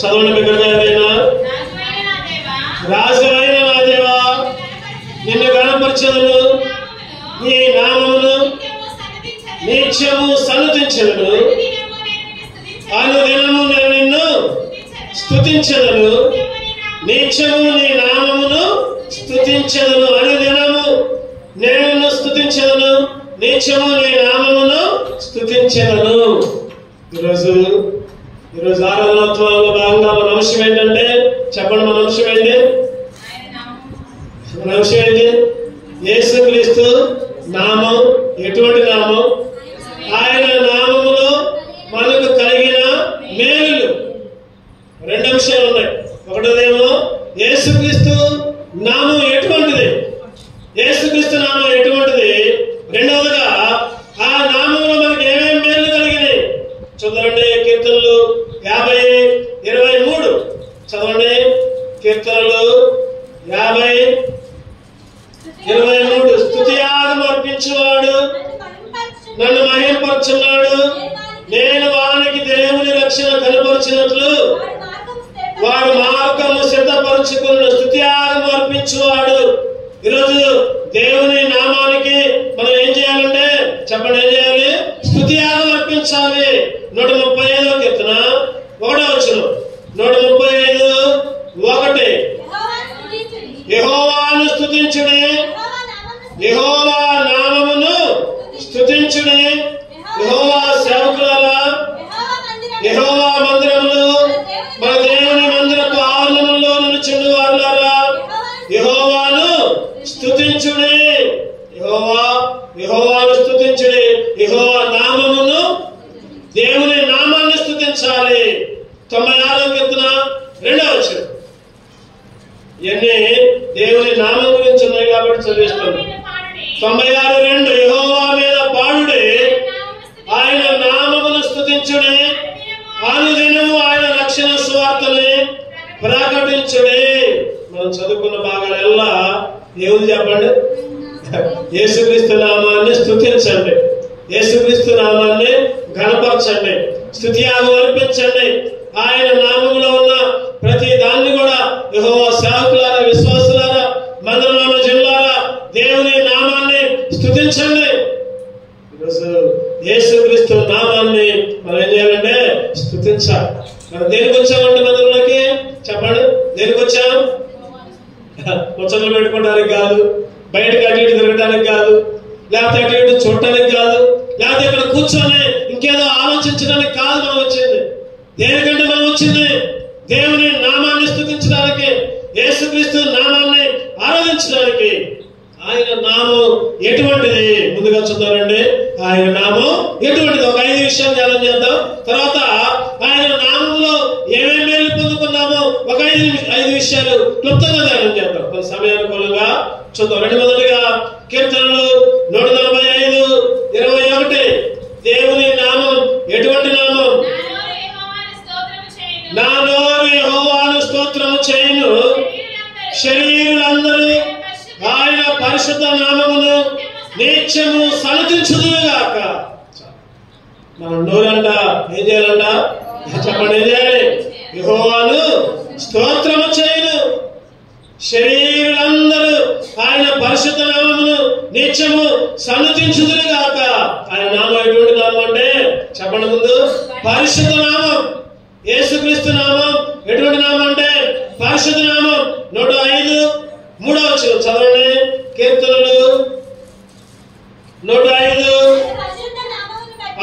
చదవండి బిగ్గరగా. రాజువైన నా దేవా నిన్ను గణపరచెదను, నీ నామమును నిత్యము సన్నుతించెదను, అనుదినము నేను నిన్ను స్తుతించెదను, నిత్యము నీ నామమును స్తుతించెదను, అనుదినము నేను నిన్ను స్తుతించెదను, నిత్యము నీ నామమును స్తుతించెదను. ఈరోజు ఆరాధనోత్సవంలో భాగంగా మన అంశం ఏంటంటే, చెప్పండి మన అంశం ఏంటి? మన అంశం ఏంటి? యేసుక్రీస్తు నామం. ఎటువంటి నామం? ఆయన నామములో మనకు కలిగిన మేలులు. రెండు అంశాలు ఉన్నాయి. ఒకటిదేమో యేసుక్రీస్తు నామం ఎటువంటిది, యేసుక్రీస్తు నామం ఎటువంటిది. రెండవదిగా ఆ నామంలో మనకి ఏమేమి మేలు కలిగినాయి చదవండి. కీర్తనలు 50:23 చదవండి. కీర్తనలు 50:23 స్తుతియాగం అర్పించేవాడు నన్ను మహిమపరచున్నాడు, నేను వానికి దేవుని రక్షణ కనపరిచినట్లు వాడు మార్గము సిద్ధపరచుకున్న స్తుతియాగం అర్పించేవాడు. ఈరోజు దేవుని నామానికి మనం ఏం చేయాలంటే, చెప్పండి ఏం చేయాలి? స్తుతియాగం అర్పించాలి. 135వ కీర్తన 1వ వచనం. 135:1 యెహోవాను స్తుతించుడి, యెహోవా నామమును స్తుతించుడి, యెహోవా సేవకులారా యెహోవా మందిరములో మన దేవుని మందిరపు ఆవరణంలో నిలుచుండు వారులారా యెహోవాను స్తుతించుడి. యెహోవాను స్తుతించుడి, యెహోవా నామమును, దేవుని నామాన్ని స్తుతించాలి. 96వ కీర్తన 2వ వచనం. ఇవన్నీ దేవుని నామం గురించి ఉన్నాయి కాబట్టి చదివిస్తాను. 96:2 యెహోవా మీద పాడుడి, ఆయన నామమును స్తుతించుడి, అనుదినము ఆయన రక్షణ సువార్తని ప్రకటించుడి. మనం చదువుకున్న భాగాలెల్లా ఏముంది చెప్పండి? యేసుక్రీస్తు నామాన్ని స్తుతించండి, యేసుక్రీస్తు నామాన్ని ఘనపరచండి, స్తుతియాగం అర్పించండి. ఆయన నామములో ఉన్న ప్రతి దాన్ని కూడా యెహోవా సేవకులారా, విశ్వాసులారా, మందిరంలో జనులారా దేవుని నామాన్ని స్తుతించండి. ఈరోజు యేసుక్రీస్తు నామాన్ని మనం ఏం చేయాలంటే స్తుతించాలి. మనం దేనికి వచ్చామంటే మందిరంలోకి? చెప్పండి దేనికి వచ్చాం? ముచ్చట్లు పెట్టుకోవడానికి కాదు, బయటకు అటు ఇటు తిరగడానికి కాదు, లేకపోతే అటు ఇటు చూడటానికి కాదు, లేకపోతే ఇక్కడ కూర్చొని ఇంకేదో ఆలోచించడానికి కాదు మనం వచ్చింది. దేనికంటే మనం వచ్చింది దేవుని నామాన్ని స్తుతించడానికి, యేసుక్రీస్తు నామాన్ని ఆరాధించడానికి. ఆయన నామం ఎటువంటిది? ముందుగా చూద్దామండి. ఆయన నామం ఎటువంటిది? ఒక 5 విషయాలు ధ్యానం చేద్దాం. తర్వాత ఆయన నామంలో ఏమేమి మేలు పొందుకున్నామో ఒక 5 విషయాలు క్లుప్తంగా ధ్యానం చేద్దాం. కొంత సమయానుకూలంగా చూద్దాం. మొదటిగా కీర్తనలు 145:21 దేవుని నామం ఎటువంటి నామం? నా నోరు యెహోవాను స్తోత్రము చేయును, శరీరులందరూ ఆయన పరిశుద్ధ నామమును నిత్యము సన్నుతించుదురుగాక. మనం నోరంట ఏం చేయాలంట? చెప్పండి ఏం చేయాలి? యెహోవాను స్తోత్రము చేయును, శరీరులందరూ ఆయన పరిశుద్ధ నామమును నిత్యము సన్నుతించుదురుగాక. ఆయన నామం ఎటువంటి నామం అంటే చెప్పండి ముందు? పరిశుద్ధ నామం. యేసుక్రీస్తు నామం ఎటువంటి నామం అంటే పరిశుద్ధ నామం. 105:3 వచనం చదవండి. కీర్తనలు 105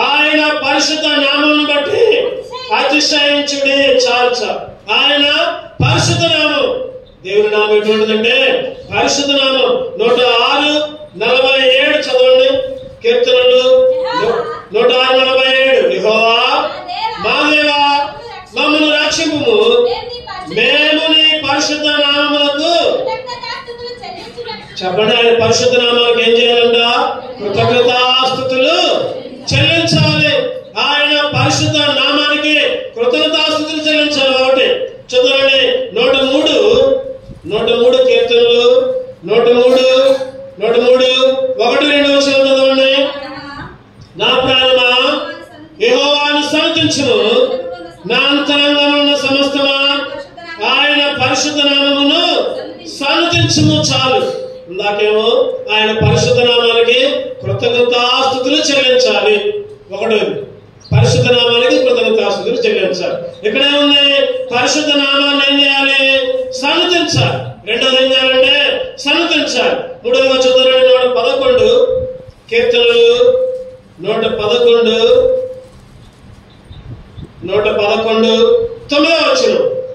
ఆయన పరిశుద్ధ నామమును బట్టి అతిశయించుడి. చాలు. ఆయన పరిశుద్ధ నామం. దేవుని నామం ఎటువంటిదంటే పరిశుద్ధ నామం. 106:47 చదవండి. కీర్తనలు 106:47 యెహోవా మా దేవా మమ్మను రక్షింపుము, మేము నీ పరిశుద్ధ నామములకు. చెప్పండి ఆయన పరిశుద్ధ నామానికి ఏం చేయాలంట? కృతజ్ఞతాస్తుతులు చెల్లించాలి. ఆయన పరిశుద్ధ నామానికి కృతజ్ఞతాస్తుతులు చెల్లించాలి. ఒకటి చదవండి. 103 కీర్తనలు 103:1-2 వచనం చదవండి. నా ప్రాణమా యెహోవాను స్తుతించుము, నా అంతరంగమున సమస్తమా పరిశుద్ధ నామమును సన్నతించుము చాలు. ఇందాకేమో ఆయన పరిశుద్ధ నామానికి కృతజ్ఞతాస్తుతులు చెల్లించాలి. ఒకటోది పరిశుద్ధ నామానికి కృతజ్ఞతాస్తుతులు చెల్లించాలి. ఇక్కడ ఏముంది? పరిశుద్ధ నామాన్ని ఏం చేయాలి? సన్నతించాలి. రెండోది ఏం చేయాలంటే సన్నతించాలి. మూడోదిగా చూద్దాం 111 కీర్తనలు 111 9వ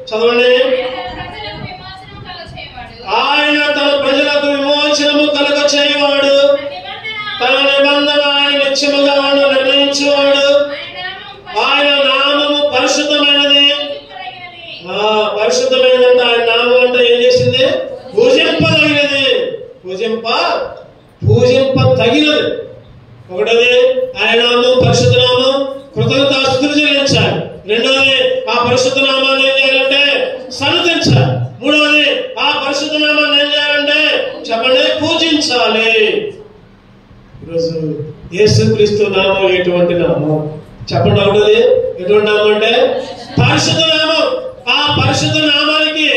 చదవండి. ఆయన తన ప్రజలకు విమోచనము కలుగ చేయవాడు, తన నిబంధన ఆయన నిత్యముగా నిర్ణయించేవాడు. ఆయన నామము పరిశుద్ధమైనది. పరిశుద్ధమైనదంటే ఆయన నామం అంటే ఏం చేసింది? పూజింపదగినది. పూజింప తగినది. ఒకటోది ఆయన నామం పరిశుద్ధ నామం, కృతజ్ఞతాస్తుతులు చెల్లించాలి. రెండవది ఆ పరిశుద్ధ నామాన్ని ఏం చేయాలంటే సన్నతించాలి. మూడవది ఆ పరిశుద్ధ నామాన్ని ఏం చేయాలంటే చెప్పండి పూజించాలి. ఈరోజు యేసుక్రీస్తు నామం ఎటువంటి నామం చెప్పండి? ఒకటోది ఎటువంటి నామం అంటే పరిశుద్ధ నామం. ఆ పరిశుద్ధ నామానికి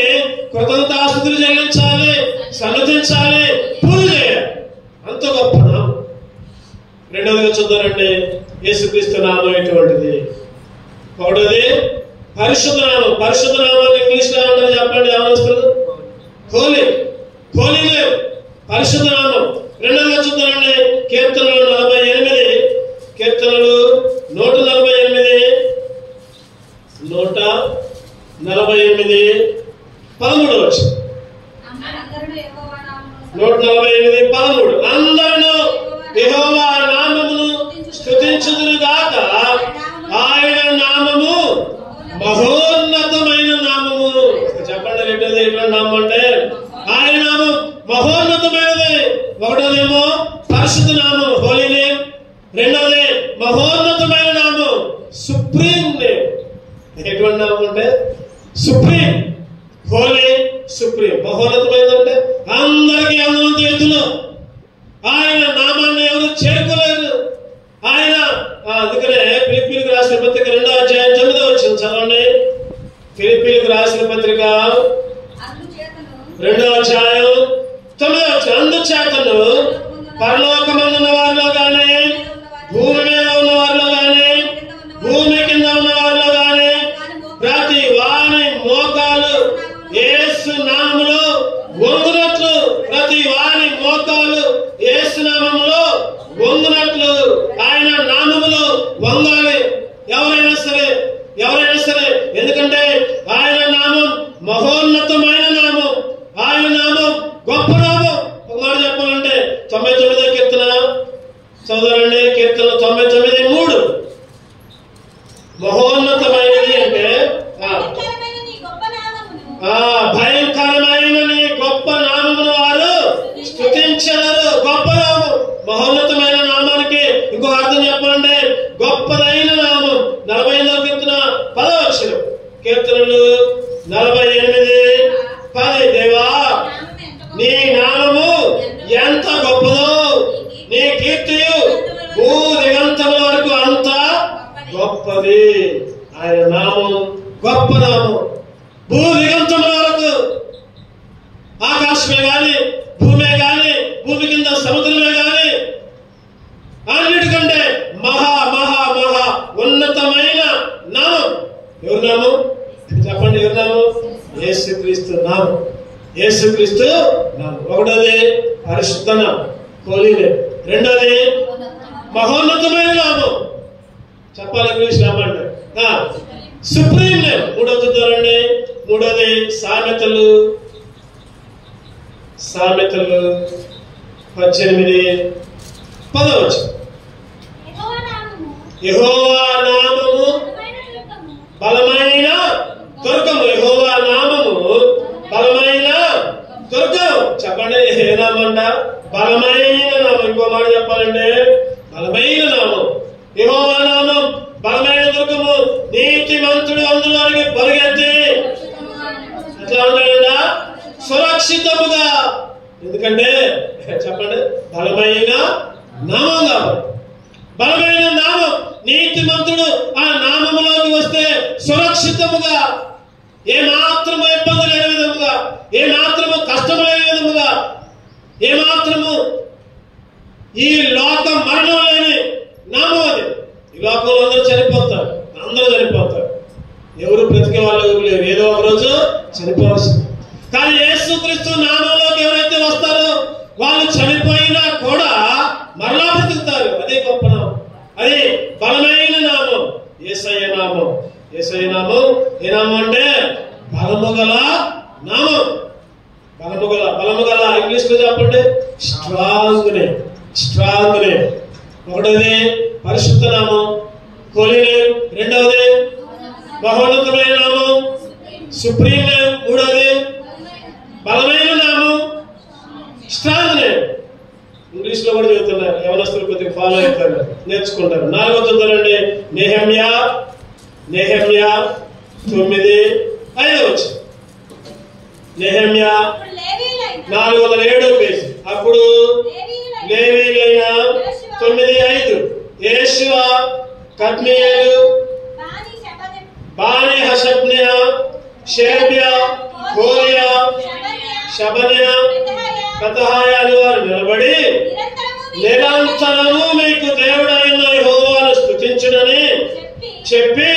కృతజ్ఞతాస్తుతులు చెల్లించాలి, సన్నతించాలి, పూజ చేయాలి. అంత గొప్ప నామం. రెండవదిగా చూద్దారండి యేసుక్రీస్తు నామం ఎటువంటిది? ఒకటోది పరిశుద్ధ నామం. పరిశుద్ధ నామాన్ని ఇంగ్లీష్ లో ఏమంటారు చెప్పండి? ఏమనిస్తుంది? హోలీ. హోలీ నేమ్, పరిశుద్ధ నామం. రెండవదిగా చూద్దామండి కీర్తనలు 148 13వ 148:13 అందరూ యెహోవా నామమును స్తుతించుదురు గాక. ఆయన నామము మహోన్నతమైన నామము. చెప్పండి ఎటువంటి నామం అంటే ఆయన నామం మహోన్నతమైనది. ఒకటోదేమో పరిశుద్ధ నామం హోలీ నేమ్, రెండవది మహోన్నతమైన నామం సుప్రీం నేమ్. ఎటువంటి నామం అంటే సుప్రీం. హోలీ, సుప్రీం. మహోన్నతమైనదంటే అందరికీ అందనంత ఎత్తులో ఆయన నామాన్ని ఎవరు చేరుకోలేదు. ఆయన అందుకనే ఫిలిప్పీలకు రాసిన పత్రిక 2వ అధ్యాయం 9వ వచనం చదవండి. ఫిలిప్పీలకు రాసిన పత్రిక 2వ అధ్యాయం 9వ వచనం. అందుచేతను పరలోకమందున్న వారిలో గాని, భూమి మీద ఉన్న వారిలో గాని, భూమి కింద ఉన్న వారిలో గాని ప్రతి వాని మోకాలు యేసు నామములో వంగునట్లు, ప్రతి వాని మోకాలు యేసు నామములో వంగునట్లు ఆయన నామములో వంగాలి. ఎవరైనా సరే. ఎందుకంటే ఆయన నామం మహోన్నతమైన నామం. ఆయన నామం గొప్ప నామం. ఒక మాట చెప్పాలంటే 99వ కీర్తన చదవండి. కీర్తన 99:3 మహోన్నతమైనది అంటే భయంకరమైన నీ గొప్ప నామమును వారు స్తుతించరు. గొప్ప నామం, మహోన్నతమైన నామానికి ఇంకొక అర్థం చెప్పాలంటే గొప్పదైన నామం. 45వ కీర్తన 10వ వచనం. కీర్తనలు 48:10 దేవా నీ నామము ఎంత గొప్పదో, నీ కీర్తియు భూ దిగంతముల వరకు అంత గొప్పది. ఆయన నామం గొప్ప నామం. భూ దిగంతముల వరకు ఆకాశమే గాని, భూమే గాని, భూమి కింద సముద్రమే గాని అన్నిటికంటే మహా మహా మహా ఉన్నతమైన నామం. ఎవరి నామం చెప్పండి? ఎవరి నామం? యేసుక్రీస్తు నామం. యేసుక్రీస్తు నామం. ఒకటోది పరిశుద్ధ నామం హోలీ నేమ్, రెండోది మహోన్నతమైన నామం. చెప్పాలి ఇంగ్లీష్ నామం అంటే సుప్రీం నేమ్. మూడోది చూద్దారండి. మూడోది సామెతలు 18:10 యెహోవా నామము బలమైన దుర్గము. యెహోవా నామము బలమైన దుర్గం. చెప్పండి ఏ నామంట? బలమైన నామం. ఇంకో మాట చెప్పాలంటే బలమైన నామం. యెహోవా నామం బలమైన దుర్గము. నీతిమంతుడు అందులోనికి పరిగెత్తి ఎట్లా ఉంటాడంట? సురక్షితముగా. ఎందుకంటే చెప్పండి బలమైన నామం కాబట్టి. బలమైన నామం. నీతిమంతుడు ఆ నామములోకి వస్తే సురక్షితముగా ఏమాత్రము ఇబ్బంది లేని విధముగా, ఏమాత్రము కష్టం లేని విధముగా, ఏమాత్రము ఈ లోక మరణం లేని నామం అది. ఈ లోకంలో అందరూ చనిపోతారు, అందరూ చనిపోతారు. ఎవరు బ్రతికే వాళ్ళు ఎవరు లేరు, ఏదో ఒక రోజు చనిపోవాల్సింది. కానీ యేసుక్రీస్తు నామంలోకి ఎవరైతే వస్తారో వాళ్ళు చనిపోయినా కూడా మరలా బ్రతుకుతారు. అదే గొప్ప నామం, అది బలమైన నామం, యేసయ్య నామం. యేసయ్య నామం ఏ నామం అంటే బలము గల నామం. బలము గల ఇంగ్లీష్ లో చెప్పండి, స్ట్రాంగ్ నేమ్. Strong name. ఒకటోది పరిశుద్ధ నామం, హోలీ నేమ్. రెండవది మహోన్నతమైన నామం, సుప్రీం నేమ్. మూడవది బలమైన నామం, స్ట్రాంగ్ నేమ్. ఇంగ్లీష్ లో కూడా చెబుతున్నారు, యవనస్తులు కొద్దిగా ఫాలో అవుతారు, నేర్చుకుంటారు. 4వ చదువుతారండి, నెహెమ్యా 9:5. నెహెమ్యా 407 పేజీ. అప్పుడు లేవీయులైన 9:5 యేషువ, కద్మీయేలు, బాని, హషబ్నియా, షేబ్యా, హోరియా, షబన్యా, పెతహాయాలు వారు నిలబడి నిరంతరము మీకు దేవుడైన యెహోవాను స్తుతించునని చెప్పి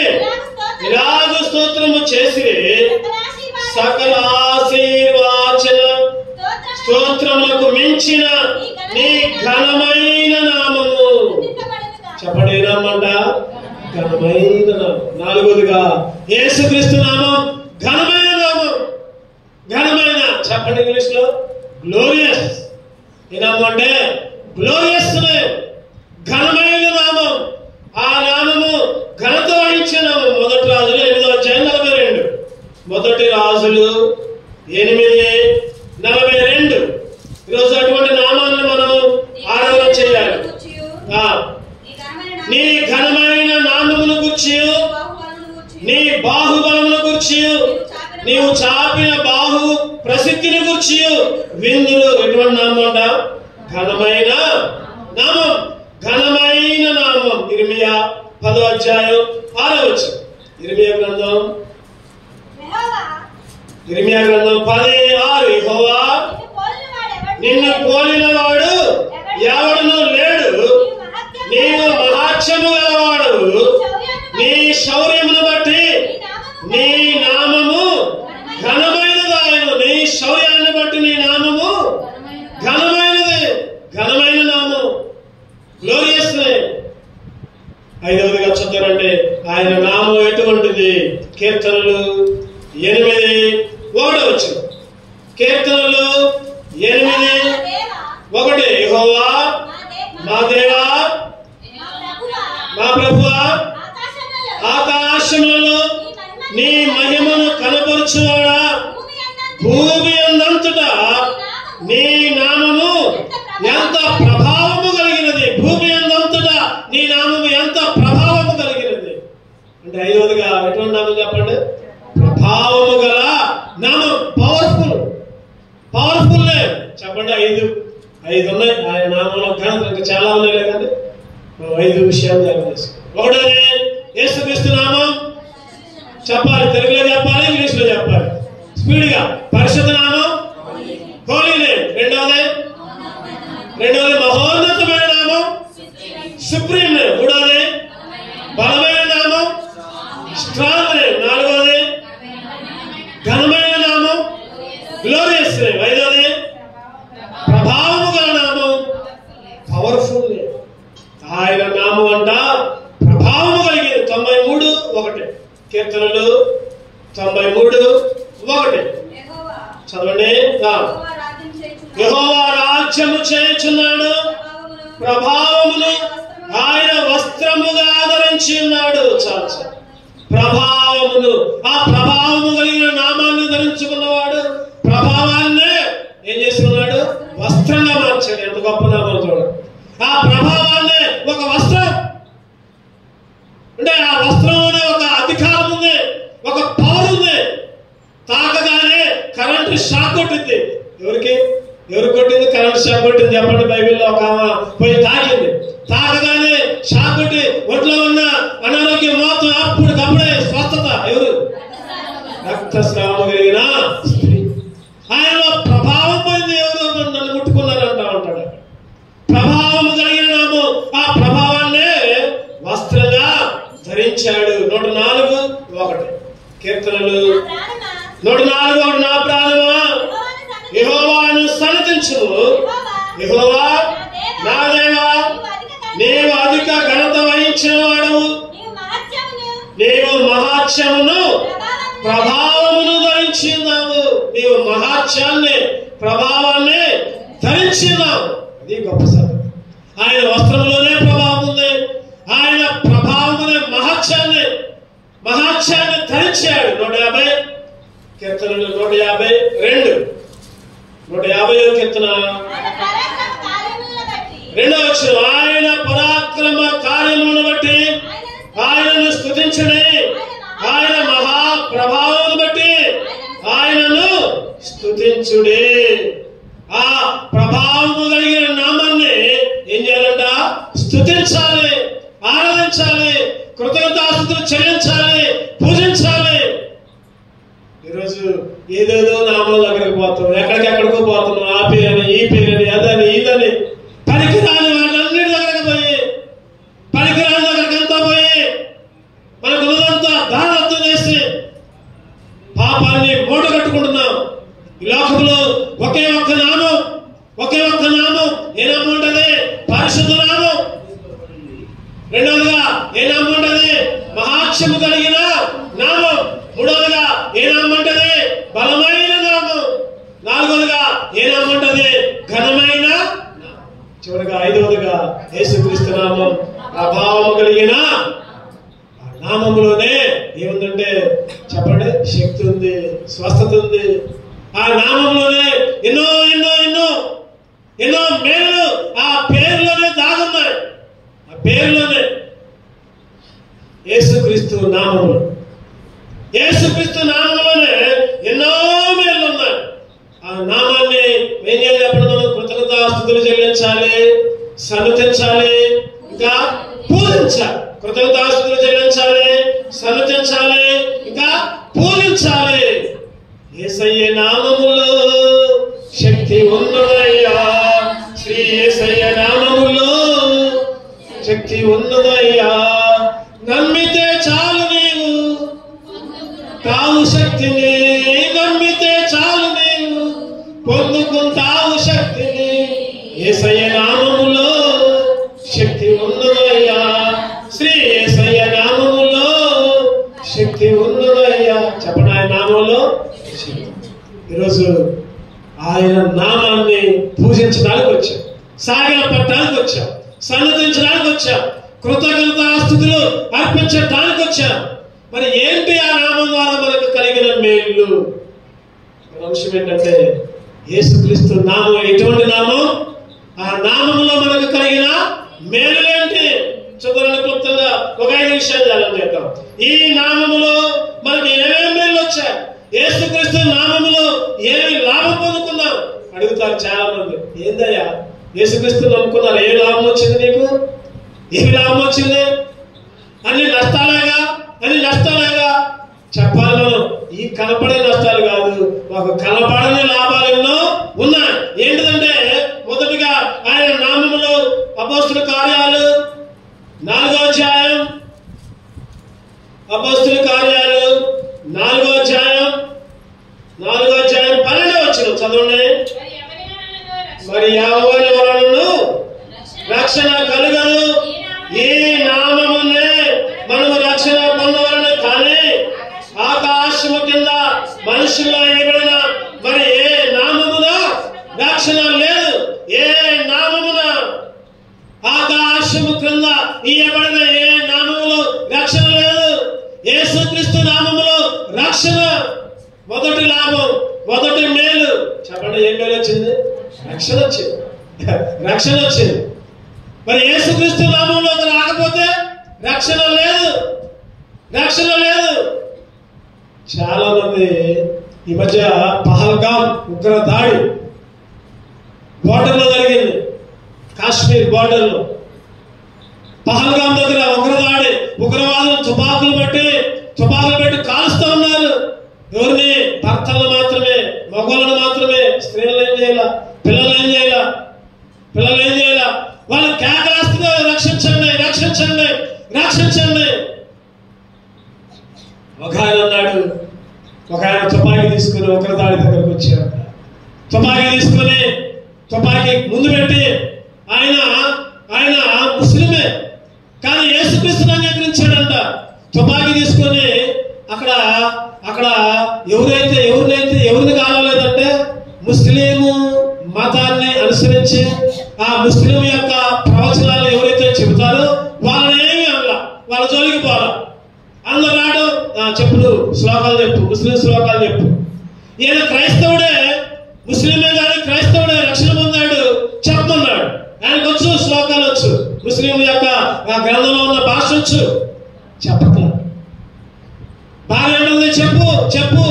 ఇలాగ స్తోత్రము చేసి సకల ఆశీర్వాచన స్తోత్రములకు మించిన నీ ఘనమైన నామము చెప్పండి. నామంట ఘనమైన నామం. 4వదిగా యేసుక్రీస్తు నామం ఘనమైన నామం. ఘనమైన చెప్పండి ఇంగ్లీష్ లో గ్లోరియస్. ఈ నామం అంటే గ్లోరియస్ నేమ్, ఘనమైన నామం. ఆ నామము ఘనత వహించిన నామం. 1 రాజులు 8:42. 1 రాజులు 8:42. ఈరోజు అటువంటి నామాన్ని మనం ఆరాధన చేయాలి. నీ ఘనమైన నామమును గూర్చి, నీ బాహుబలమును గూర్చి, నీవు చాపిన బాహు ప్రసిద్ధిని గూర్చి విందులు. ఎటువంటి నామం అంట? ఘనమైన నామం. ఘనమైన నామం. ఇర్మియా 10:6. ఇర్మియా గ్రంథం 10:6. యెహోవా నిన్ను పోలిన వాడు ఎవడునూ లేడు, నీవు మహాత్మ్యము గలవాడు, నీ శౌర్యమును బట్టి నీ నామము ఘనమైనదాయను. నీ శౌర్యాన్ని బట్టి నీ నామము ఘనమైనది. ఘనమైన నామం, గ్లోరియస్ నేమ్. 5వదిగా చూద్దారంటే ఆయన నామం ఎటువంటిది? కీర్తనలు 8:1. కీర్తనలు 8:1. యెహోవా మా దేవా, మా ప్రభువా, ఆకాశములలో నీ మహిమను కనపరచువాడా, భూమి అందంతటా నీ నామము ఎంత ప్రభావము కలిగినది. భూమి అందంతటా నీ నామము ఎంత ప్రభావము కలిగినది అంటే 5వదిగా ఎటువంటి నామం చెప్పండి? ప్రభావము గల నామం. పవర్ఫుల్. పవర్ఫుల్ నేమ్ చెప్పండి. 5 ఉన్నాయి ఆయన నామంలో. ఘనత ఇంకా చాలా ఉన్నాయి లేదండి. 5 విషయాలు ధ్యానం చేసుకోండి. 1వది యేసుక్రీస్తు నామం చెప్పాలి. తెలుగులో చెప్పాలి, ఇంగ్లీష్ లో చెప్పాలి. స్పీడ్గా. పరిశుద్ధ నామం, హోలీ నేమ్. రెండవది మహోన్నతమైన నామం, సుప్రీం నేమ్. 3వది బలమైన నామం, స్ట్రాంగ్ నేమ్. 4వది ఘనమైన నామం, గ్లోరియస్ నేమ్. 5వది ప్రభావము గల నామం, పవర్ఫుల్ నేమ్. ఆయన నామం అంట ప్రభావము కలిగింది. 93:1. కీర్తనలు 93:1. చదవండి. యెహోవా రాజ్యము చేయుచున్నాడు, ప్రభావమును ఆయన వస్త్రముగా ఆదరించి ఉన్నాడు. చాలు. ప్రభావమును, ఆ ప్రభావము కలిగిన నామాన్ని ధరించుకున్నవాడు ప్రభావాన్నే ఏం చేస్తున్నాడు? వస్త్రంగా మార్చాడు. ఎంత గొప్ప నామం చూడండి. ఆ ప్రభావాన్నే ఒక వస్త్రం అంటే ఆ వస్త్రం అనే ఒక అధికారం ఉంది, ఒక పవర్ ఉంది. తాకగానే కరెంటు షాక్ కొట్టింది. ఎవరు కొట్టింది? కరెంటు షాక్ కొట్టింది. చెప్పండి. బైబిల్లో ఒక పోయి తాకింది. తాకగానే షాక్ కొట్టి ఒంట్లో ఉన్న అనారోగ్యం మొత్తం అప్పుడే స్వస్థత. ఎవరు? రక్తస్రావం కలిగిన స్త్రీ. ఆయనలో ప్రభావం పోయింది. ఎవరో నన్ను ముట్టుకున్నారంటా ఉంటాడు. ప్రభావం కలిగిన నామం, ఆ ప్రభావాన్నే వస్త్రంగా ధరించాడు. 104:1 కీర్తనలు 104:1 నా ప్రాణమా యెహోవాను సన్నిధించుము. యెహోవా నా దేవా, నీవు అధిక ఘనత వహించిన వాడవు. నీవు మహాత్మ్యమును ప్రభావమును ధరించినావు. నీవు మహాత్మ్యాన్ని ప్రభావాన్ని ధరించినావు. అది గొప్ప సంగతి. ఆయన వస్త్రంలోనే ప్రభావం ఉంది. ఆయన ప్రభావమునే మహాత్మ్యాన్ని ధరించాడు. 150 కీర్తనలు 152 150 కీర్తన 2వ వచనం. ఆయన పరాక్రమ కార్యములను బట్టి ఆయనను స్తుతించుడి. ఆయన మహాప్రభావం బట్టి ఆయనను స్తుతించుడి. ఆ ప్రభావము కలిగిన నామాన్ని ఏం చేయాలంట? స్తుతించాలి, ఆరాధించాలి, కృతజ్ఞతాస్తుతులు చెల్లించాలి, పూజించాలి. ఈరోజు ఏదేదో నామాల దగ్గరికి పోతాం, ఎక్కడికెక్కడికో పోతున్నాం. ఆ పేరని, ఈ పేరని, అదని, ఇదని, పనికిరాని వాళ్ళన్నిటి దగ్గరికి పోయి, పనికిరాని దగ్గరికి అంతా పోయి మనకు ఉన్నదంతా దానత్వం చేసి పాపాన్ని మూట కట్టుకుంటున్నాం. ఈ లోకంలో ఒకే ఒక్క నామం ఏ నామం ఉంటది? పరిశుద్ధ నామం. రెండవదిగా ఏ నామం ఉంటది? మహాత్మ్యము కలిగిన నామం. మూడవదిగా ఏ నామం ఉంటది? బలమైన నామం. నాలుగవదిగా ఏ నామం ఉంటది? ఘనమైన. చివరిగా 5వదిగా యేసుక్రీస్తు నామం. ప్రభావం కలిగిన నామంలోనే ఏముందంటే చెప్పండి, శక్తి ఉంది, స్వస్థత ఉంది. ఆ నామంలోనే ఎన్నో ఎన్నో ఎన్నో ఎన్నో మేలు ఆ పేరులోనే దాగున్నాయి. ఆ పేరులోనే యేసుక్రీస్తు నామములో, యేసుక్రీస్తు నామంలోనే ఎన్నో మేలు ఉన్నాయి. ఆ నామాన్ని ఏం చేయాలి? అప్పుడు మనం కృతజ్ఞతాస్తుతులు చెల్లించాలి, సన్నుతించాలి, ఇంకా పూజించాలి. కృతజ్ఞతాస్తుతులు చెల్లించాలి, సన్నుతించాలి, ఇంకా పూజించాలి. యేసయ్య నామములో శక్తి ఉన్నదయ్యా. శ్రీ యేసయ్య నామములో శక్తి ఉన్నదయ్యా. నమ్మితే చాలు నీవు తావు శక్తిని, నమ్మితే చాలు నీవు పొందుకుంటావు శక్తిని. యేసయ్య నామములో శక్తి ఉన్నదయ్యా. శ్రీ యేసయ్య నామములో శక్తి ఉన్నదయ్యా. చెప్పండి, ఆయన నామంలో. ఈరోజు ఆయన నామాన్ని పూజించడానికి వచ్చాం, సాగిల పట్టడానికి వచ్చాం, సన్నతించడానికి వచ్చాం, కృతజ్ఞతాస్తుతులు అర్పించడానికి వచ్చాం. మరి ఏంటి ఆ నామం ద్వారా మనకు కలిగిన మేలు? అంశం ఏంటంటే యేసుక్రీస్తు నామం ఎటువంటి నామం? ఆ నామంలో మనకు కలిగిన మేలులేంటి? చూద్దాం క్లుప్తంగా ఒక 5 నిమిషాలు ధ్యానం చేద్దాం. ఈ నామములో మనకి ఏమేమి మేలు వచ్చాయి? యేసుక్రీస్తు నామములో ఏమి లాభం పొందుకున్నాం అడుగుతారు చాలా మంది. ఏందయ్యా యేసుక్రీస్తు నమ్ముకున్నారు, ఏ లాభం వచ్చింది నీకు? ఏమి లాభం వచ్చింది? అన్ని నష్టాలేగా చెప్పాలి. మనం ఈ కనపడే నష్టాలు కాదు, మాకు కనపడని లాభాలు ఎన్నో ఉన్నాయి. ఏంటిదంటే మొదటిగా ఆయన నామములో అపోస్తుల కార్యాలు 4వ అధ్యాయం, అపోస్తుల కార్యాలు 4వ అధ్యాయం 12వ వచనం చదవండి. మరి ఎవరి వలనను రక్షణ కలుగదు, ఈ నామమునే మనము రక్షణ పొందవలను. కానీ ఆకాశము కింద మనుషుల్లో ఇవ్వబడిన మరి ఏ నామమున రక్షణ లేదు. ఏ నామమున, ఆకాశము క్రింద ఇవ్వబడిన ఏ నామములో రక్షణ లేదు. యేసుక్రీస్తు నామములో రక్షణ. మొదటి లాభం, మొదటి మేలు. చెప్పండి, ఏం మేలు వచ్చింది? రక్షణ వచ్చింది. రక్షణ వచ్చింది. మరి యేసుక్రీస్తు నామంలోకి రాకపోతే రక్షణ లేదు. చాలా మంది ఈ మధ్య పహల్గామ్ ఉగ్ర దాడి బోర్డర్లో జరిగింది. కాశ్మీర్ బోర్డర్లో పహల్గామ్ దగ్గర ఉగ్రదాడి. ఉగ్రవాదులు తుపాకులు పెట్టి కాలుస్తూ ఉన్నారు. ఎవరిని? భర్తలను మాత్రమే, మగవాళ్ళను మాత్రమే. స్త్రీలను ఏం చేయాల? పిల్లలు ఏం చేయాల? పిల్లలు ఏం చేయాల? వాళ్ళు కేకలేస్తున్నారు, రక్షించండి, రక్షించండి, రక్షించండి. ఒక ఆయన అన్నాడు, ఒక ఆయన తుపాకీ తీసుకుని ఒకరి దాడి దగ్గరకు వచ్చాడు. తుపాకీ తీసుకుని తుపాకీ ముందు పెట్టి ఆయన ముస్లిమే కానీ యేసుక్రీస్తుని అంగీకరించాడంట. తుపాకీ తీసుకొని అక్కడ ఎవరిని కావాలేదంటే ముస్లిము మతాన్ని అనుసరించి ఆ ముస్లిం యొక్క ప్రవచనాలు ఎవరైతే చెబుతారో వాళ్ళనేమి అనలా, వాళ్ళ జోలికి పోరా. అందరు నాడు చెప్పు, నువ్వు శ్లోకాలు చెప్పు, ముస్లిం శ్లోకాలు చెప్పు. ఈయన క్రైస్తవుడే, ముస్లిమే కానీ క్రైస్తవుడే, రక్షణ పొందాడు, చెప్పమన్నాడు. ఆయనకు వచ్చు, శ్లోకాలు వచ్చు, ముస్లిం యొక్క గ్రంథంలో ఉన్న భాష వచ్చు. చెప్పట్లా. బాగా ఉంటుంది, చెప్పు చెప్పు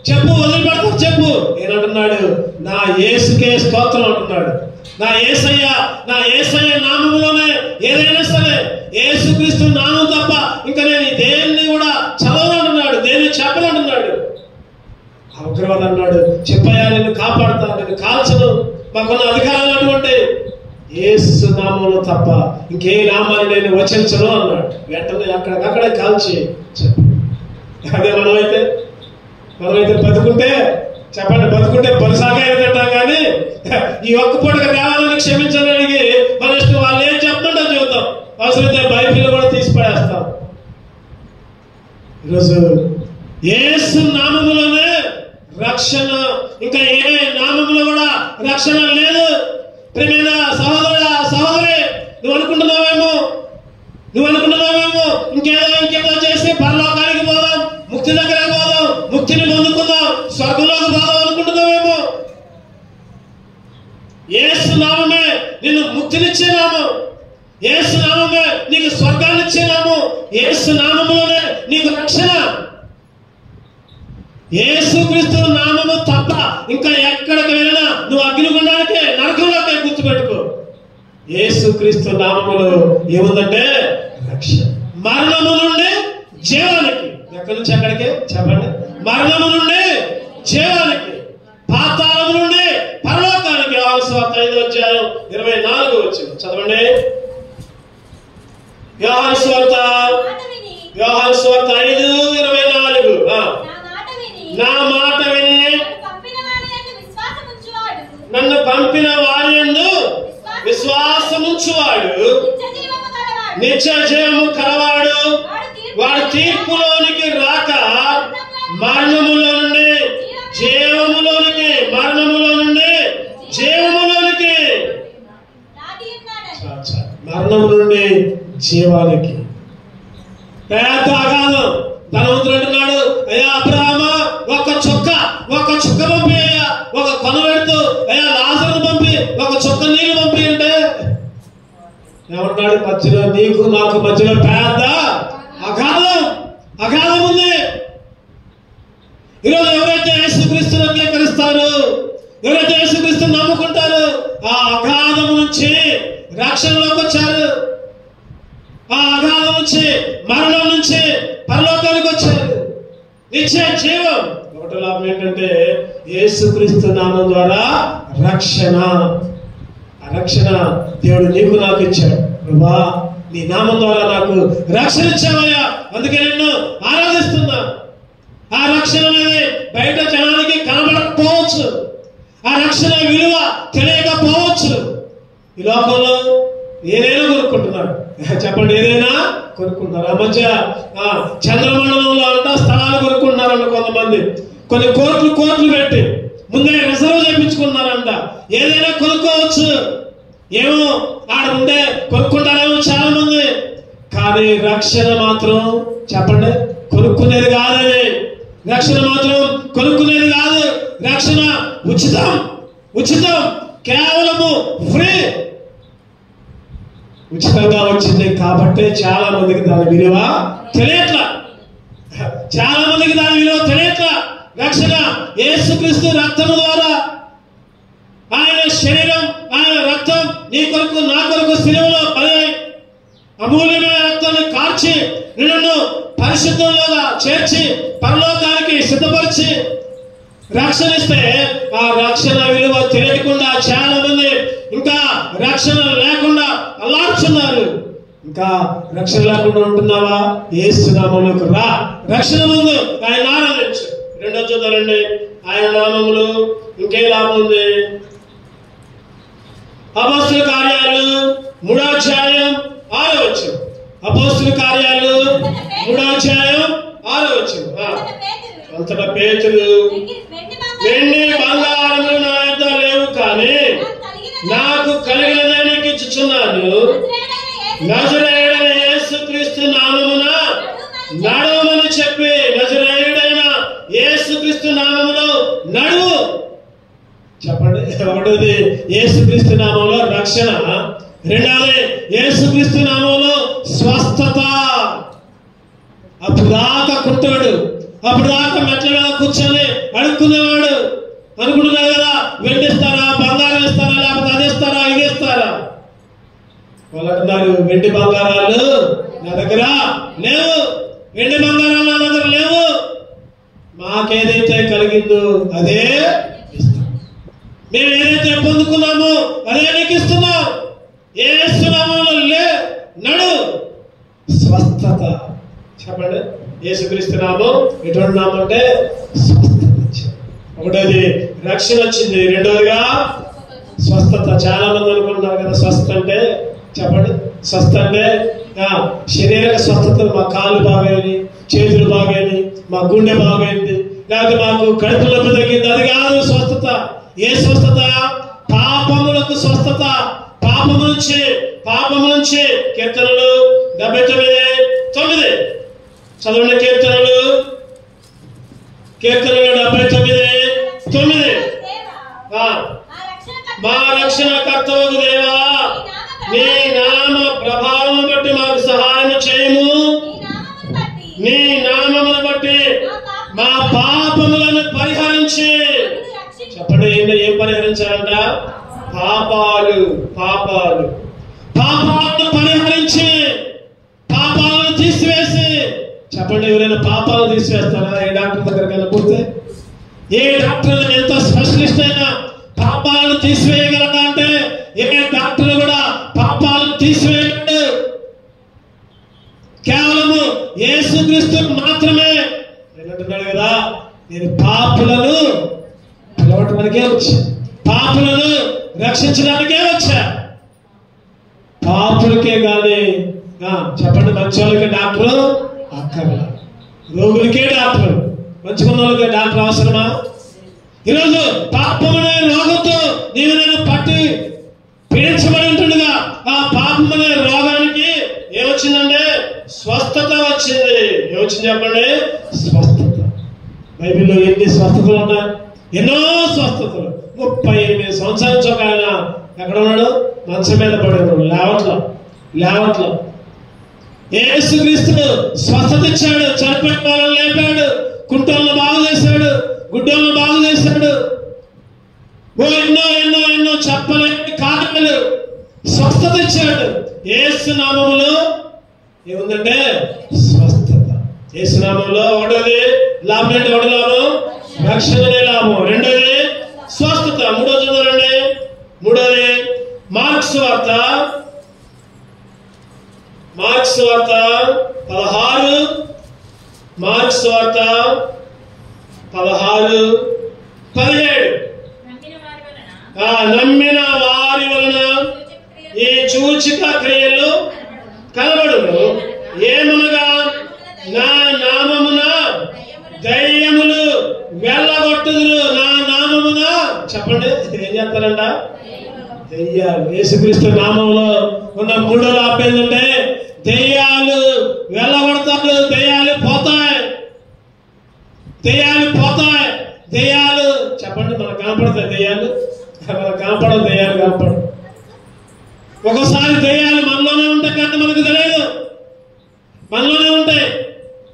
చెప్పు, వదిలిపెడతా చెప్పు. ఏనంటున్నాడు? నా యేసుకే స్తోత్రం అంటున్నాడు. నా యేసయ్య నామములోనే ఏదైనా సరే, యేసుక్రీస్తు నామం తప్ప ఇంకా నేను దేన్ని కూడా చదవనంటున్నాడు, దేన్ని చెప్పనంటున్నాడు. ఉగ్రవాది అన్నాడు, చెప్పయ్యా నిన్ను కాపాడుతా, నిన్ను కాల్చను, మాకున్న అధికారాలు అటువంటి యేసు నామంలో తప్ప ఇంకే నామాన్ని నేను వచించను అన్నాడు. వెంటనే అక్కడే కాల్చి చెప్పు. అదే మనమైతే బతుకుంటే చెప్పండి, బతుకుంటే బొలిసాగా తింటాం కానీ ఈ ఒక్క పూటగా దేవాలని క్షమించని అడిగి మన ఇష్టం వాళ్ళు ఏం చెప్తుంటో చెబుతాం. అవసరమైతే బైబిల్ కూడా తీసి పడేస్తాం. ఈరోజు యేసు నామములోనే రక్షణ, ఇంకా ఏ నామములో కూడా రక్షణ లేదు. ప్రియమైన సహోదరుడా, సహోదరి, నువ్వు అనుకుంటున్నావేమో ఇంకేదో చేసి పరలోకానికి పోదాం, ముక్తి దగ్గర పోదాం, ముక్తిని పొందుకుందాం, స్వర్గంలోకి పోదాం అనుకుంటున్నావేమో. యేసు నామమే నిన్ను ముక్తినిచ్చే నామం, యేసు నామమే నీకు స్వర్గాన్ని ఇచ్చే నామం, యేసు నామములోనే నీకు రక్షణ. యేసుక్రీస్తు నామము తప్ప ఇంకా ఎక్కడికి వెళ్ళినా నువ్వు అగ్నిగుండానికే, నరకంలోకే. గుర్తుపెట్టుకో, యేసుక్రీస్తు నామములో ఏముందంటే రక్షణ. మరణము నుండి జీవానికి. ఎక్కడి నుంచి ఎక్కడికి చెప్పండి? మరణము నుండి జీవానికి, పాతాళము నుండి పరలోకానికి. యోహాను సువార్త 5వ అధ్యాయం 24 వచ్చింది, చదవండి. యోహాను సువార్త 5:24. నా మాట విని నన్ను పంపిన వారి యందు విశ్వాసముంచువాడు నిత్య జీవము కలవాడు. వాడు తీర్పులోనికి రాక మరణములో నుండి జీవములోనికి, మరణములో నుండి జీవములోనికి, మరణము నుండి జీవానికి. పెద్ద అగాధం. ధనవంతుడు అంటున్నాడు, అయ్యా అబ్రహామా, ఒక చుక్క పంపి, అయ్యా ఒక కొన పెడుతూ, అయ్యా లాజరును పంపి, ఒక చుక్క నీళ్లు పంపి అంటే ఏమంటాడు? మధ్యలో నీకు నాకు మధ్యలో పెద్ద అగాధం ఉంది. ఈరోజు ఎవరైతే యేసుక్రీస్తుని అంగీకరిస్తారో, ఎవరైతే యేసుక్రీస్తుని నమ్ముకుంటారో, ఆ అగాధం నుంచి రక్షణలోకి వచ్చారు. ఆ అగాధం నుంచి, మరణం నుంచి పరలోకానికి వచ్చారు. నిత్య జీవం. ఒకటి లాభం ఏంటంటే యేసుక్రీస్తు నామం ద్వారా రక్షణ. ఆ రక్షణ దేవుడు నీకు నాకు ఇచ్చాడు. ప్రభువా, నీ నామం ద్వారా నాకు రక్షణ ఇచ్చావయ్యా, అందుకే నిన్ను ఆరాధిస్తున్నా. ఆ రక్షణ అనేది బయట జనానికి కనబడకపోవచ్చు, ఆ రక్షణ విలువ తెలియకపోవచ్చు. ఈ లోకంలో ఏదైనా కొనుక్కుంటున్నారు, చెప్పండి, ఏదైనా కొనుక్కుంటున్నారు. ఆ మధ్య చంద్రమండలంలో అంతా స్థలాలు కొనుక్కుంటున్నారంట కొంతమంది. కొన్ని కోట్లు పెట్టి ముందే రిజర్వ్ చేయించుకున్నారంట. ఏదైనా కొనుక్కోవచ్చు, ఏమో ఆడ ముందే కొనుక్కుంటారేమో చాలా మంది. కానీ రక్షణ మాత్రం చెప్పండి కొనుక్కునేది కాదని. రక్షణ మాత్రం కొనుక్కునేది కాదు. రక్షణ ఉచితం, కేవలము ఫ్రీ. ఉచితంగా వచ్చింది కాబట్టి చాలా మందికి దాని విలువ తెలియట్లా. రక్షణ యేసుక్రీస్తు రక్తము ద్వారా, ఆయన శరీరం, ఆయన రక్తం నీ కొరకు నా కొరకు సిలువలో బలి, అమూల్యమైన రక్తం రక్తాన్ని కార్చి నిన్ను పరిశుద్ధంలోగా చేర్చి పరలోకానికి సిద్ధపరిచి రక్షణ ఇస్తే ఆ రక్షణ విలువ తెలియకుండా చాలా మంది ఇంకా రక్షణ లేకుండా అల్లాడుతున్నారు. ఇంకా రక్షణ లేకుండా ఉంటున్నావా? యేసు నామములోకి రా, రక్షణ ముందు ఆయన ఆరాధించు. రెండో చూద్దారండి, ఆయన నామములు ఇంకే లాభం ఉంది. అపోస్తుల కార్యాలు 3వ అధ్యాయం 6వ వచనం. అపోస్తుల కార్యాలు 3వ అధ్యాయం 6వ వచనం. అంతటా పేతురు, వెండి బంగారములు నా యొద్ద లేవు, కానీ నాకు కలిగినదే నీకు ఇచ్చుచున్నాను. నజరేయుడైన యేసుక్రీస్తు నామమున నడవమని చెప్పి, నజరేయుడైన యేసుక్రీస్తు నామములో నడువు. చెప్పండి. ఒకటోది యేసుక్రీస్తు నామంలో రక్షణ, రెండవది యేసుక్రీస్తు నామంలో స్వస్థత. అప్పుడు దాకా కుట్టాడు, అప్పుడు దాకా మెట్ల మీద కూర్చొని అడుక్కునేవాడు. అనుకుంటున్నాడు కదా, వెండిస్తారా, బంగారం ఇస్తారా, లేకపోతే అది ఇస్తారా, ఇది ఇస్తారా. వాళ్ళు అంటున్నారు, వెండి బంగారాలు నా దగ్గర లేవు, వెండి బంగారాలు నా దగ్గర లేవు, మాకేదైతే కలిగిందో అదే ఇస్తాం, మేము ఏదైతే పొందుకున్నామో అదే నీకు ఇస్తున్నాం. యేసు నామములో లే, నడు, స్వస్థత. చెప్పండి. యేసుక్రీస్తు నామం ఎటువంటి నామం అంటే స్వస్థత. ఒకటోది రక్షణ వచ్చింది, రెండోదిగా స్వస్థత. చాలా మంది అనుకుంటున్నారు కదా స్వస్థత అంటే, చెప్పండి, స్వస్థ అంటే శరీర స్వస్థత. మా కాళ్ళు బాగైంది, చేతులు బాగైంది, మా గుండె బాగైంది, లేకపోతే మాకు కడుపు నొప్పి తగ్గింది, అది కాదు స్వస్థత. ఏ స్వస్థత? పాపములకు స్వస్థత. పాపము నుంచి కీర్తనలు 79:9 చదవండి. కీర్తనలు 79:9. మా రక్షణ కర్తవకు దేవా, నీ నామ ప్రభావం బట్టి మాకు సహాయం చేయము. నీ నామమును బట్టి మా పాపములను పరిహరించి. చెప్పండి, ఏం పరిహరించాలంట? పాపాలను పరిహరించి, పాపాలను తీసివేసి. చెప్పండి, ఎవరైనా పాపాలను తీసివేస్తారా? ఏ డాక్టర్ దగ్గర పోతే, ఏ డాక్టర్ ఎంత స్పెషలిస్ట్ అయినా పాపాలను తీసివేయగలరా అంటే ఏ డాక్టర్ కూడా పాపాలను తీసివేయగలడు. కేవలము యేసుక్రీస్తు మాత్రమే. అంటున్నాడు కదా, నేను పాపులను పిలవటానికే వచ్చా, పాపులను రక్షించడానికే వచ్చా. పాపులకే గాని, చెప్పండి, మంచి వాళ్ళకే డాక్టర్ అక్కర్లా, రోగులకే డాక్టర్, మంచుకున్న వాళ్ళకే డాక్టర్ అవసరమా? ఈరోజు పాపమనే రోగంతో నీవు నేను పట్టి పీడించబడి ఉంటుండగా ఆ పాపమనే రోగానికి ఏమొచ్చిందంటే స్వస్థత వచ్చింది. ఏమొచ్చింది చెప్పండి? స్వస్థత. బైబిల్లో ఎన్ని స్వస్థతలు ఉన్నాయి? ఎన్నో స్వస్థతలు. 38 సంవత్సరాల నుంచి ఒక ఆయన ఎక్కడ ఉన్నాడు? మంచం మీద పడి లేవట్లో యేసుక్రీస్తు స్వస్థత ఇచ్చాడు. చనిపోయిన వాళ్ళని లేపాడు, కుంటోళ్ళను బాగు చేశాడు, గుడ్డోళ్ళను బాగు చేశాడు. ఎన్నో చెప్పలేని కార్యాలు స్వస్థత ఇచ్చాడు. యేసు నామములో ఏముందంటే స్వస్థత. యేసు నామములో ఒకటోది లాభం అంటే, ఒకటి లాభం రక్షణనే లాభం, రెండోది స్వస్థత. మూడోది చదవండి. మూడోది మార్క్స్ వార్త 16. మార్క్స్ వార్త 16:17. నమ్మిన వారి వలన ఈ సూచక క్రియలు కనబడును. ఏమనగా నా నామమున దయ్యములు వెళ్ళగొట్టుదురు. నా నామమున, చెప్పండి, ఏం చేస్తారంట? దెయ్యాలు. యేసుక్రీస్తు నామంలో ఉన్న మూడో లాభం ఏంటంటే దెయ్యాలు వెళ్ళగొడతారు, దెయ్యాలు పోతాయి. దెయ్యాలు చెప్పండి, మనకు కనపడతాయి దెయ్యాలు, మనకు కనపడవు. దెయ్యాలు కనపడవు. ఒక్కోసారి దెయ్యాలు మనలోనే ఉంటాయి కానీ మనకు తెలియదు, మనలోనే ఉంటాయి.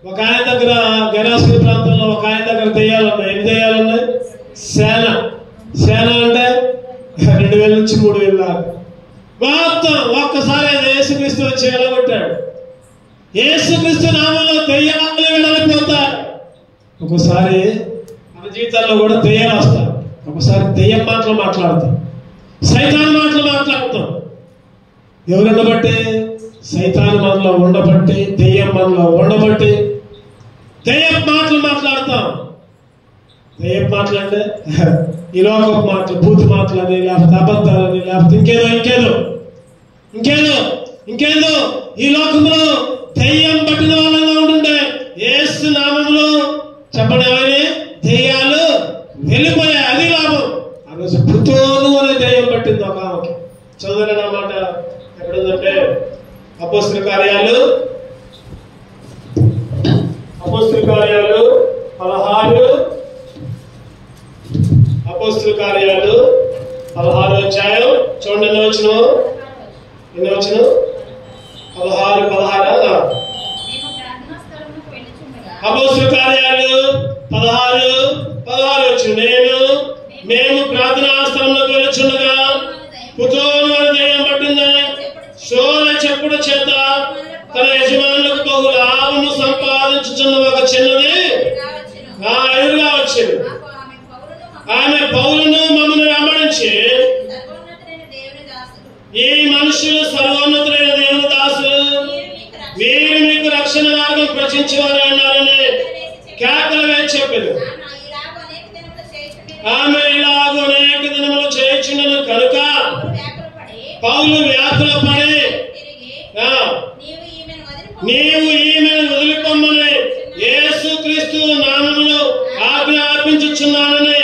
ఒక ఆయన దగ్గర గణాశ్రీ ప్రాంతంలో ఒక ఆయన దగ్గర దెయ్యాలు ఉన్నాయి. ఎన్ని దెయ్యాలు ఉన్నాయి? సేన అంటే 2000 నుంచి 3000 దాకా మొత్తం ఒక్కసారి యేసుక్రీస్తు వచ్చి వెళ్ళగొట్టాడు. యేసుక్రీస్తు నామంలో దెయ్యాలు వెళ్ళిపోతాయి. ఒక్కోసారి మన జీవితాల్లో కూడా దెయ్యాలు వస్తాయి. ఒకసారి దెయ్యం మాటలు మాట్లాడతాం, సైతాన్ మాటలు మాట్లాడతాం. ఎవరన్నా బట్టి సైతాన్ మనలో ఉండబట్టి, దెయ్యం మనలో ఉండబట్టి దెయ్యం మాటలు మాట్లాడతాం. దెయ్యం మాటలు అంటే ఈ లోకపు మాటలు, బూతు మాటలని, లేకపోతే అబద్ధాలని, లేకపోతే ఇంకేదో ఈ లోకంలో దెయ్యం పట్టిన వాళ్ళగా ఉంటుండే యేసు నామములో చెప్పడమని దెయ్యాలు వెళ్ళిపోయాయి. అది లాభం. ఆ రోజు పుతోను అనే దెయ్యం పట్టింది ఒక ఆమెకి. చదువులని అన్నమాట. ఎక్కడుందంటే అపోస్తల కార్యాలు 16 అధ్యాయం చూడండి. ఎన్నో వచ్చిన 16 అపోస్తల కార్యాలు 16 వచ్చిన మేము ప్రార్థనా స్థలంలోకి వెళ్ళుచుండగా పుతోను అనే దెయ్యం పట్టిందని సోల చెప్పుడు చేత తన యజమానులకు బహు లాభము సంపాదించుచున్న ఒక చిన్నది ఎదురుగా వచ్చింది. ఆమె పౌలును మమ్మల్ని వెంబడించి, ఈ మనుషులు సర్వోన్నతులైన దేవుని దాసులు, వీరు మీకు రక్షణ మార్గం ప్రచించేవారు అన్నారని కేకలు వేసి చెప్పింది. ఆమె ఇలాగ అనేక దినములు చేయుచుండెను కనుక పౌలు వ్యాకులపడి, నీవు ఈమెను వదిలిపోమ్మని యేసుక్రీస్తు నామములో ఆజ్ఞాపించుచున్నానని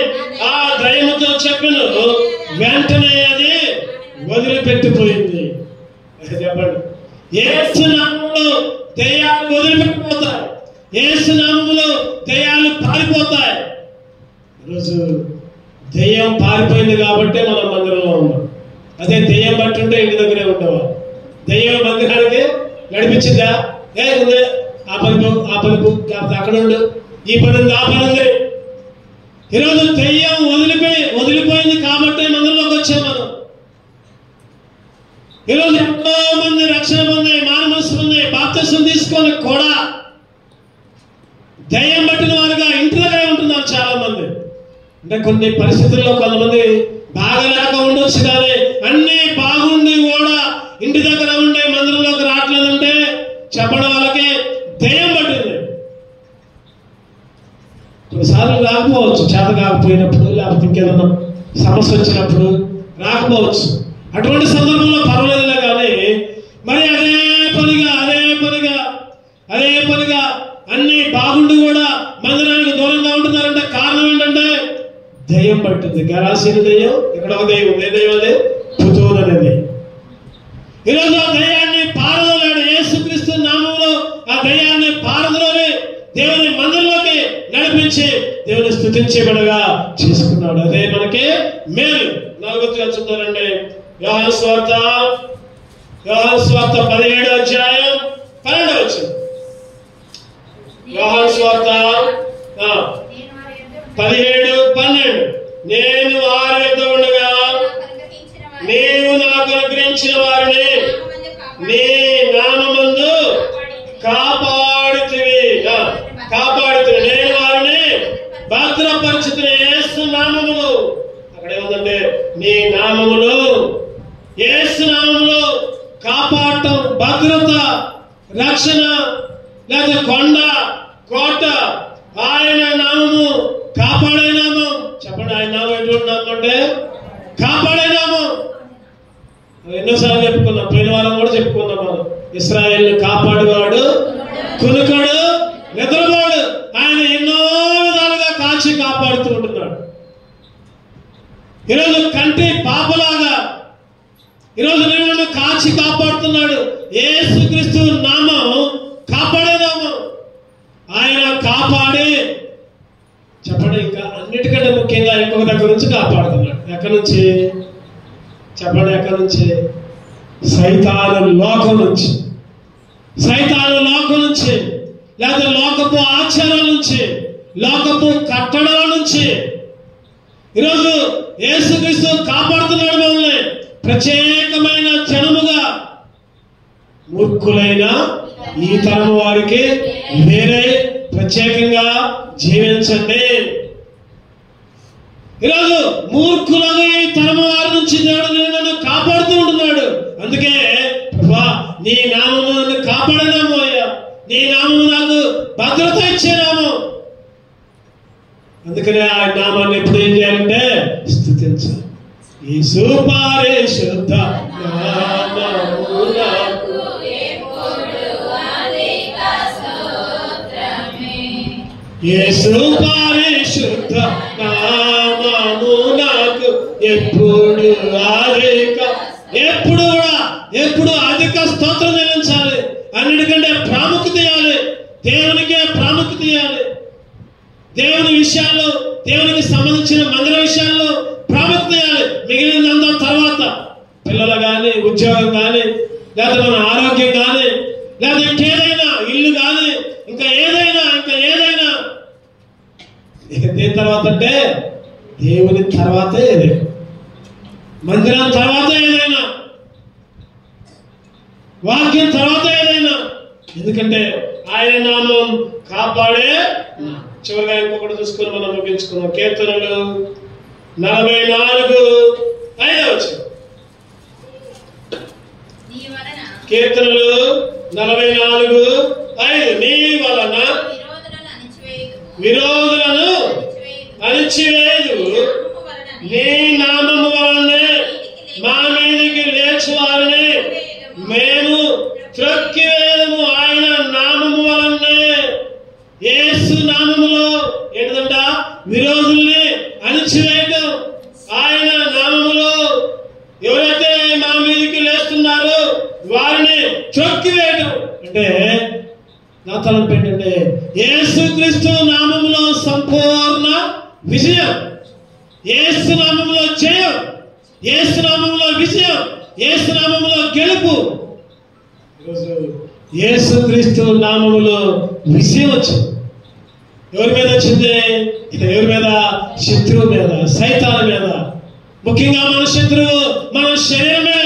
ఆ దయ్యముతో చెప్పెను. వెంటనే అది వదిలిపెట్టిపోయింది. చెప్పండి, యేసు నామములో దయ్యాలు వదిలిపెట్టిపోతాయి. యేసు నామములో దయ్యాలు పారిపోతాయి. ఈరోజు దయ్యం పారిపోయింది కాబట్టి మనం మందిరంలో ఉన్నాం. అదే దయ్యం బట్టి ఉంటే ఇంటి దగ్గరే ఉండేవాళ్ళు. దయ్యం మందిరానికి నడిపించిందా? ఆ పలుపు లేకపోతే అక్కడ ఉండు, ఈ పని ఉంది, ఆ పని ఉంది. ఈరోజు దయ్యం వదిలిపోయింది కాబట్టి మందిరంలోకి వచ్చాం మనం. ఈరోజు ఎంతో మంది రక్షణ పొంది, మానమనస్సు పొంది, బాప్తిసం తీసుకొని కూడా దయ్యం పట్టిన వారుగా ఇంటి దగ్గరే ఉంటున్నారు చాలా మంది. అంటే కొన్ని పరిస్థితుల్లో కొంతమంది బాగలేక ఉండొచ్చు, కానీ అన్ని బాగుండి కూడా ఇంటి దగ్గర ఉండే మందిరంలోకి రావట్లేదంటే చెప్పడం వాళ్ళకి దయ్యం పట్టింది. కొన్నిసార్లు రాకపోవచ్చు, చేత కాకపోయినప్పుడు, లేకపోతే ఇంకేదన్నా సమస్య వచ్చినప్పుడు రాకపోవచ్చు. అటువంటి సందర్భంలో పర్వాలేదులే, కానీ మరి అదే పనిగా అన్ని బాగుండి కూడా మందిరానికి దూరంగా ఉంటున్నారంటే కారణం ఏంటంటే దయ్యం పట్టింది. గరాసిన దయ్యం, ఇక్కడ ఒక దయ్యం, ఏ దయ్యం అదే? పుతోను అనేది. ఈరోజు ఆ దయ్యాన్ని పారదోలాడు. యేసుక్రీస్తు నామంలో ఆ దయ్యాన్ని పారదోలి దేవుని మందిరంలోకి నడిపించి దేవుని స్తుతించబడగా చేసుకున్నాడు. అదే మనకి మేలు. 4వ చూద్దారండి. యోహాను సువార్త 17వ అధ్యాయం 12వ వచనం. యోహాను సువార్త 17:12. నేను వారి యొద్ద ఉండగా నీవు నాకు అనుగ్రహించిన వారిని నీ నామమందు కాపాడుతివి. నేను వారిని భద్రపరిచితిని యేసు నామములో. అక్కడ ఏముందంటే నీ నామములో, యేసు నామములో కాపాడటం, భద్రత, రక్షణ, లేదా కొండ, కోట, ఆయన నామము కాపాడే నామం. చెప్పండి, ఆయన నామం ఎటువంటి నామం అంటే కాపాడే నామం. ఎన్నోసార్లు చెప్పుకున్నాం, పోయిన వారం కూడా చెప్పుకున్నాం మనం. ఇశ్రాయేలును కాపాడువాడు, కునుకడు, నిద్రపోడు. ఆయన ఎన్నో విధాలుగా కాచి కాపాడుతూ ఉంటున్నాడు. ఈరోజు కంటి పాపలాగా ఈరోజు నేను కాచి కాపాడుతున్నాడు. యేసుక్రీస్తు నామం కాపాడే నామం. ఆయన కాపాడి, చెప్పండి, ఇంకా అన్నిటికంటే ముఖ్యంగా ఇంకొక దగ్గర నుంచి కాపాడుతున్నాడు. ఎక్కడి నుంచి చెప్పండి? ఎక్కడి నుంచి? సైతాను లోకం నుంచి. లేదా లోకపు ఆచారాల నుంచి, లోకపు కట్టడాల నుంచి ఈరోజు యేసుక్రీస్తు కాపాడుతున్నాడు మనల్ని. ప్రత్యేకమైన జనముగా, మూర్ఖులైన ఈ తరం వారికి వేరే ప్రత్యేకంగా జీవించండి. ఈరోజు మూర్ఖులను ఈ తరం వారి నుంచి దేవుడు నన్ను కాపాడుతూ ఉంటున్నాడు. అందుకే ప్రభా నీ నామము నన్ను కాపాడనాము అయ్యా, నీ నామము నాకు భద్రత ఇచ్చే నామం. అందుకనే ఆ నామాన్ని ఎప్పుడు ఏం చేయాలంటే స్తుతించాలి. యేసు పరిశుద్ధ నామము నాకు యేసు పరిశుద్ధ నామము నాకు ఎప్పుడు ఎప్పుడు అధిక స్తోత్రం చెల్లించాలి. అన్నిటికంటే ప్రాముఖ్యత ఇవ్వాలి. దేవునికే ప్రాముఖ్యత ఇవ్వాలి. దేవుని విషయాల్లో, దేవునికి సంబంధించిన మందిర విషయాల్లో ప్రాముఖ్యత ఇవ్వాలి. మిగిలినంత తర్వాత పిల్లలు కానీ, ఉద్యోగం కానీ, లేదా మన ఆరోగ్యం కానీ, లేదా ఇంకేదైనా ఇల్లు కానీ, ఇంకా ఏదైనా దేని తర్వాత అంటే దేవుని తర్వాత ఏదైనా, మందిరం తర్వాత ఏదైనా, వాక్యం తర్వాత ఏదైనా. ఎందుకంటే ఆయన నామం కాపాడే. చివరిగా ఇంకొకటి చూసుకొని మనం ముగించుకున్నాం. కీర్తనలు 44:5 కీర్తనలు 44:5 నీ వలన విరోధులను అణిచివేయు, నీ నామము వలనే మా మీదికి లేచు వారిని మేము త్రొక్కివేయము. ఆయన నామము వలనే, యేసు నామములో ఏంటంట విరోధుల్ని అణిచివేయడం. ఆయన నామములో ఎవరైతే మా మీదికి లేస్తున్నారో వారిని త్రొక్కివేయడం. అంటే నా తలంపు ఏంటంటే యేసుక్రీస్తు నామములో సంపూర్ణ విజయం, యేసు నామములో జయం, యేసు నామములో విజయం, యేసు నామములో గెలుపు. ఈరోజు యేసుక్రీస్తు నామములో విజయం వచ్చింది. ఎవరి మీద వచ్చింది? ఎవరి మీద? శత్రువు మీద, సైతాను మీద. ముఖ్యంగా మన శత్రువు మన శరీరమే.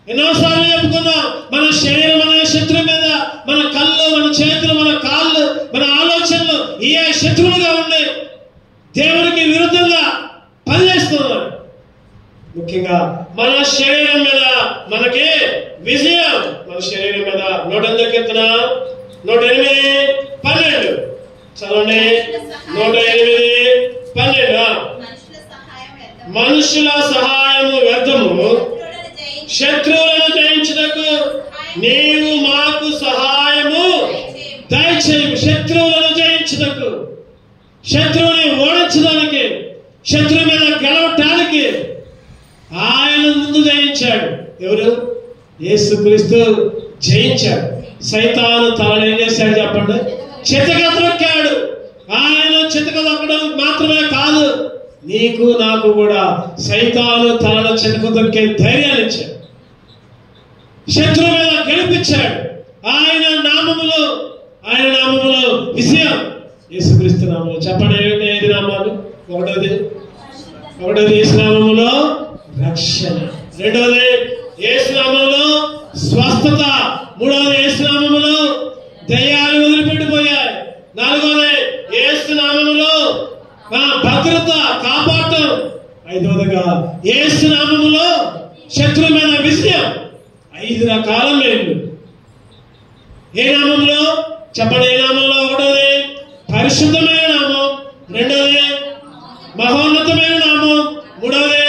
ఎన్నోసార్లు చెప్పుకున్నాం, మన శరీరం అనే శత్రువు మీద మన కళ్ళు, మన చేతులు, మన కాళ్ళు, మన ఆలోచనలు ఏ శత్రువులుగా ఉండి దేవునికి విరుద్ధంగా పనిచేస్తున్నారు. ముఖ్యంగా మన శరీరం మీద మనకి విజయం. మన శరీరం మీద 108 కీర్తన 108:12 చదవండి. 108:12 మనుషుల సహాయము వ్యర్థము, శత్రువులను జయించుటకు నీవు మాకు సహాయము దయచేయు. శత్రువులను జయించుటకు, శత్రువుని ఓడించడానికి, శత్రువు మీద గెలవటానికి ఆయన ముందు జయించాడు. ఎవరు? యేసుక్రీస్తు జయించాడు. సైతాను తలను ఏం చేశాడు చెప్పండి? చితకత్రొక్కాడు. ఆయన చితకదొక్కడం మాత్రమే కాదు, నీకు నాకు కూడా సైతాను తలను చితకదొక్కే ధైర్యాన్ని ఇచ్చాడు. శత్రువు మీద గెలిపించాడు. ఆయన నామములో విజయం. యేసుక్రీస్తు నామములో చెప్పండి. 5 నామాలు. ఒకటోది యేసు నామములో రక్షణ, రెండోది యేసు నామములో స్వస్థత, మూడోది యేసు నామములో దయ్యాలు వదిలిపెట్టిపోయాయి, నాలుగోది యేసు నామములో భద్రత, కాపాడటం, ఐదవదిగా యేసు నామములో శత్రువు మీద విజయం. 5 రకాల మేలు. ఏ నామంలో చెప్పండి? ఏ నామంలో? ఒకటోది పరిశుద్ధమైన నామం, రెండోది మహోన్నతమైన నామం, మూడవది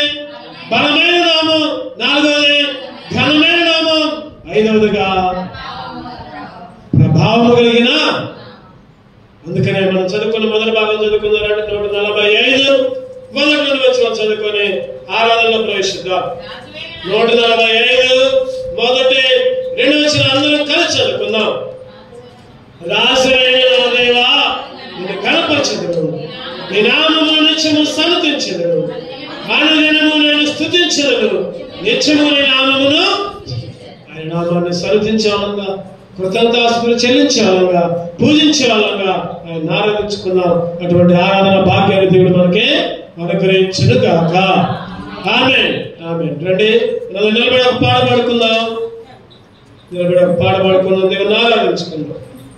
బలమైన నామం, నాలుగవది ఘనమైన నామం, ఐదవదిగా ప్రభావము కలిగిన. అందుకనే మనం చదువుకున్న మొదటి భాగం చదువుకున్నారంటే 145 మొదటి నుండి వచ్చిన చదువుకొని ఆరాధనలో ప్రవేశిద్దాం. 145 మొదటి 2 వచ్చిన అందరూ కలిసి చదువుకుందాం. రాజైన నా దేవా నిన్ను కనపరచెదను, నీ నామము నిత్యము సన్నతించెదను, అనుదినము నేను స్తుతించెదను, నిత్యము నీ నామమును. ఆయన నామాన్ని సన్నతించే వాళ్ళంగా, కృతజ్ఞతాస్తుతులు చెల్లించే వాళ్ళంగా, పూజించే వాళ్ళంగా ఆయన ఆరాధించుకుందాం. అటువంటి ఆరాధన భాగ్యాన్ని దేవుడు మనకి అనుగ్రహించును గాక. ఆమేన్. ఆమేన్. రండి నిలబడి ఒక పాట పాడుకుందాం. దేవుడు కూడా పాట పాడుకున్నాం, దేవుని ఆరాధించుకున్నాం.